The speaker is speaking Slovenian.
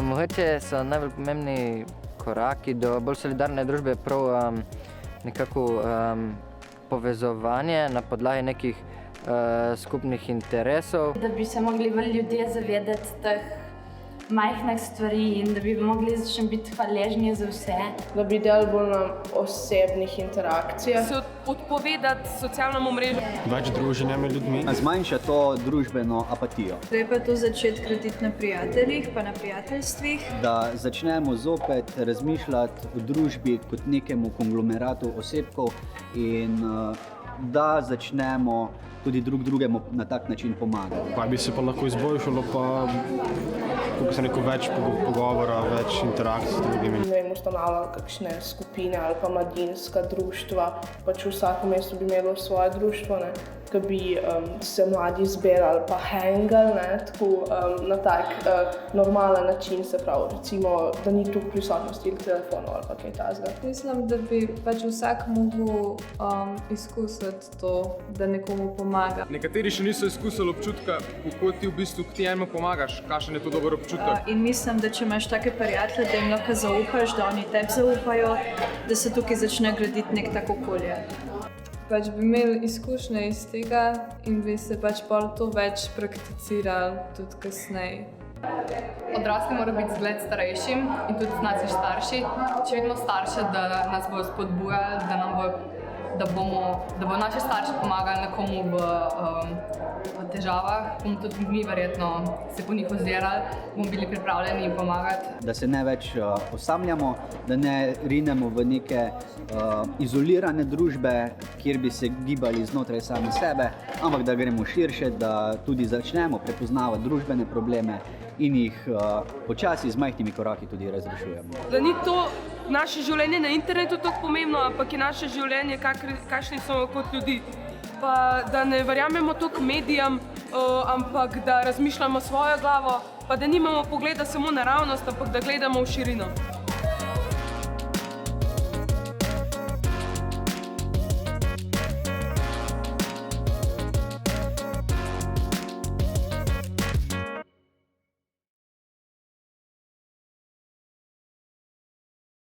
Mogoče so najbolj pomembni koraki do bolj solidarne družbe prav nekako povezovanje na podlagi nekih skupnih interesov. Da bi se mogli ljudje zavedati teh majhnih stvari in da bi mogli začeti biti hvaležni za vse. Da bi delali bolj na osebnih interakcijah. Se odpovedati socialnemu mrežu. Več druženja med ljudmi. Zmanjša to družbeno apatijo. Treba to začeti graditi na prijateljih, pa na prijateljstvih. Da začnemo zopet razmišljati o družbi kot nekemu konglomeratu osebkov in da začnemo tudi drug drugemu na tak način pomagati. Kaj bi se pa lahko izboljšalo, pa kako se neko več pogovora, več interakcij s drugimi. Ne vem, ustanavljali kakšne skupine ali pa mladinska društva, pač v vsakem mestu bi imelo svoje društvo, ne, ki bi se mladi zbirali pa hangali, ne, tako na tak normalen način, se pravi, recimo, da ni tu prisotnosti telefonov ali pa kaj takega. Mislim, da bi pač vsak mogel izkusiti to, da nekomu pomaga. Nekateri še niso izkusili občutka, kako ti v bistvu k temu pomagaš, kakšen je to dober občutek. In mislim, da če imaš take prijatelje, da jim lahko zaupaš, da oni tebi zaupajo, da se tukaj začne graditi nek tako okolje. Pač bi imeli izkušnje iz tega in bi se pač bolj to več prakticirali tudi kasneje. Odrasli mora biti zgled starejšim in tudi naši starši. Če vidimo starše, da nas bodo spodbujali, da bodo naši starši pomagali nekomu v težavah, bomo tudi mi verjetno se po njih ozirali, bomo bili pripravljeni pomagati. Da se ne več osamljamo, da ne rinemo v neke izolirane družbe, kjer bi se gibali znotraj sami sebe, ampak da gremo širše, da tudi začnemo prepoznavati družbene probleme in jih počasi z majhnimi koraki tudi razrešujemo. Da ni to naše življenje na internetu tako pomembno, ampak je naše življenje, kakšni smo kot ljudi. Pa da ne verjamemo toliko medijem, ampak da razmišljamo svojo glavo, pa da nimamo pogleda samo naravnost, ampak da gledamo v širino.